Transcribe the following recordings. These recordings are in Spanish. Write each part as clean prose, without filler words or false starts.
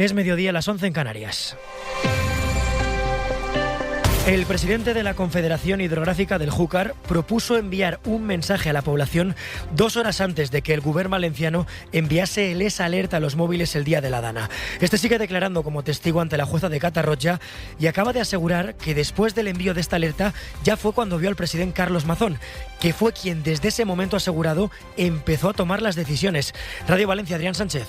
Es mediodía, las 11 en Canarias. El presidente de la Confederación Hidrográfica del Júcar propuso enviar un mensaje a la población 2 horas antes de que el Govern valenciano enviase el alert a los móviles el día de la Dana. Este sigue declarando como testigo ante la jueza de Catarroja y acaba de asegurar que después del envío de esta alerta ya fue cuando vio al presidente Carlos Mazón, que fue quien desde ese momento asegurado empezó a tomar las decisiones. Radio Valencia, Adrián Sánchez.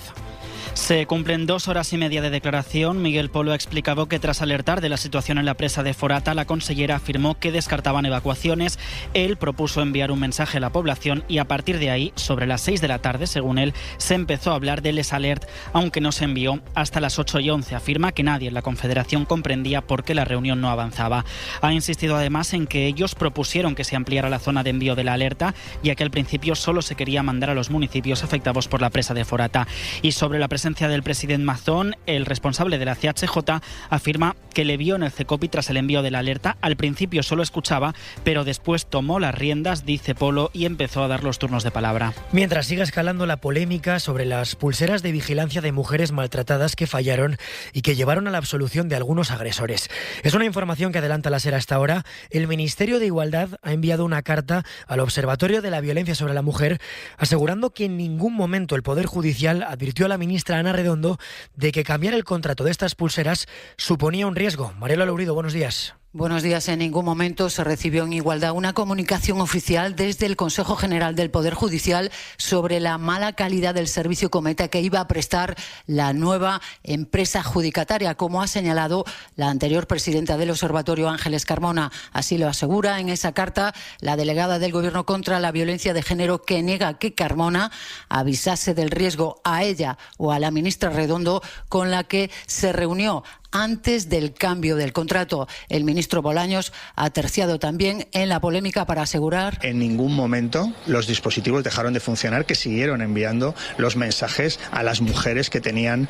Se cumplen 2 horas y media de declaración. Miguel Polo ha explicado que tras alertar de la situación en la presa de Forata, la consellera afirmó que descartaban evacuaciones. Él propuso enviar un mensaje a la población y a partir de ahí, sobre las 6 de la tarde, según él, se empezó a hablar del alert, aunque no se envió hasta las 8:11. Afirma que nadie en la Confederación comprendía por qué la reunión no avanzaba. Ha insistido además en que ellos propusieron que se ampliara la zona de envío de la alerta, ya que al principio solo se quería mandar a los municipios afectados por la presa de Forata. Y sobre la presencia del presidente Mazón, el responsable de la CHJ afirma que le vio en el CECOPI tras el envío de la alerta. Al principio solo escuchaba, pero después tomó las riendas, dice Polo, y empezó a dar los turnos de palabra. Mientras sigue escalando la polémica sobre las pulseras de vigilancia de mujeres maltratadas que fallaron y que llevaron a la absolución de algunos agresores. Es una información que adelanta la SER hasta ahora. El Ministerio de Igualdad ha enviado una carta al Observatorio de la Violencia sobre la Mujer asegurando que en ningún momento el Poder Judicial advirtió a la ministra Ana Redondo de que cambiar el contrato de estas pulseras suponía un riesgo. Mariela Lourido, buenos días. Buenos días. En ningún momento se recibió en Igualdad una comunicación oficial desde el Consejo General del Poder Judicial sobre la mala calidad del servicio Cometa que iba a prestar la nueva empresa adjudicataria, como ha señalado la anterior presidenta del Observatorio, Ángeles Carmona. Así lo asegura en esa carta la delegada del Gobierno contra la violencia de género, que niega que Carmona avisase del riesgo a ella o a la ministra Redondo, con la que se reunió antes del cambio del contrato. El ministro Bolaños ha terciado también en la polémica para asegurar: en ningún momento los dispositivos dejaron de funcionar, que siguieron enviando los mensajes a las mujeres que tenían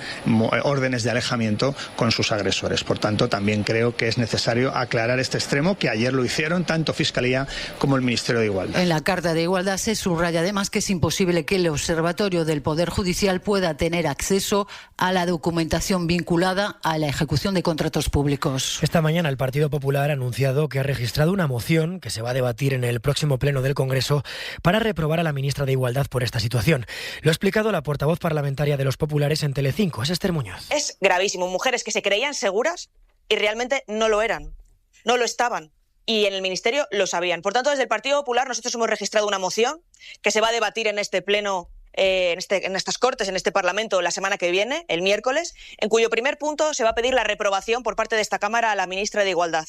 órdenes de alejamiento con sus agresores. Por tanto, también creo que es necesario aclarar este extremo, que ayer lo hicieron tanto Fiscalía como el Ministerio de Igualdad. En la Carta de Igualdad se subraya además que es imposible que el Observatorio del Poder Judicial pueda tener acceso a la documentación vinculada a la ejecución de contratos públicos. Esta mañana el Partido Popular ha anunciado que ha registrado una moción que se va a debatir en el próximo pleno del Congreso para reprobar a la ministra de Igualdad por esta situación. Lo ha explicado la portavoz parlamentaria de los populares en Telecinco, es Esther Muñoz. Es gravísimo. Mujeres que se creían seguras y realmente no lo eran, no lo estaban. Y en el Ministerio lo sabían. Por tanto, desde el Partido Popular nosotros hemos registrado una moción que se va a debatir en este pleno, en estas Cortes, en este Parlamento, la semana que viene, el miércoles, en cuyo primer punto se va a pedir la reprobación por parte de esta Cámara a la ministra de Igualdad.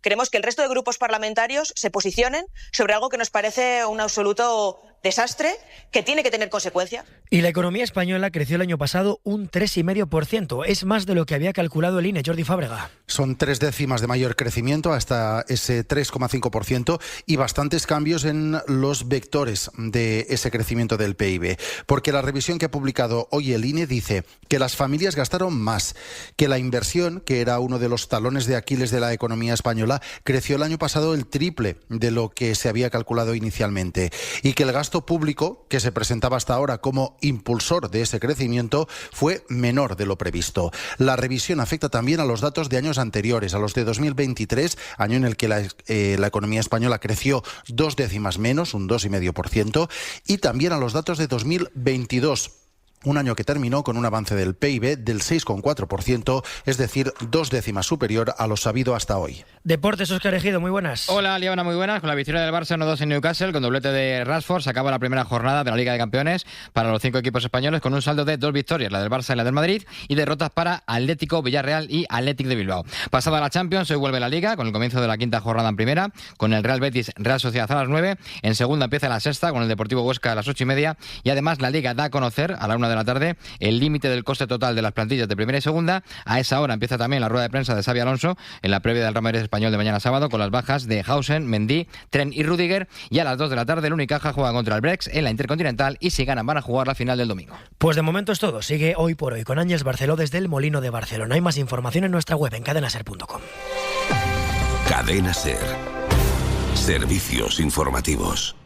Queremos que el resto de grupos parlamentarios se posicionen sobre algo que nos parece un absoluto desastre, que tiene que tener consecuencias. Y la economía española creció el año pasado un 3,5%. Es más de lo que había calculado el INE. Jordi Fábrega. Son 3 décimas de mayor crecimiento hasta ese 3,5% y bastantes cambios en los vectores de ese crecimiento del PIB. Porque la revisión que ha publicado hoy el INE dice que las familias gastaron más, que la inversión, que era uno de los talones de Aquiles de la economía española, creció el año pasado el triple de lo que se había calculado inicialmente, y que el gasto público, que se presentaba hasta ahora como impulsor de ese crecimiento, fue menor de lo previsto. La revisión afecta también a los datos de años anteriores, a los de 2023, año en el que la economía española creció 2 décimas menos, un 2,5%, y también a los datos de 2022. Un año que terminó con un avance del PIB del 6,4%, es decir, 2 décimas superior a lo sabido hasta hoy. Deportes, Óscar Ejido, muy buenas. Hola, Liana, muy buenas. Con la victoria del Barça 1-2 en Newcastle, con doblete de Rashford, se acaba la primera jornada de la Liga de Campeones para los 5 equipos españoles, con un saldo de 2 victorias, la del Barça y la del Madrid, y derrotas para Atlético, Villarreal y Athletic de Bilbao. Pasada la Champions, hoy vuelve la Liga, con el comienzo de la 5ª jornada en primera, con el Real Betis, Real Sociedad a las 9. En segunda empieza la 6ª, con el Deportivo Huesca a las 8:30. Y además la Liga da a conocer a la 1 de la tarde el límite del coste total de las plantillas de primera y segunda. A esa hora empieza también la rueda de prensa de Xabi Alonso en la previa del Real Madrid español de mañana sábado, con las bajas de Hausen, Mendy, Tren y Rüdiger. Y a las 2 de la tarde el Unicaja juega contra el Brex en la Intercontinental, y si ganan van a jugar la final del domingo. Pues de momento es todo. Sigue Hoy por Hoy con Ángels Barceló desde el Molino de Barcelona. Hay más información en nuestra web en cadenaser.com. Cadena Ser. Servicios informativos.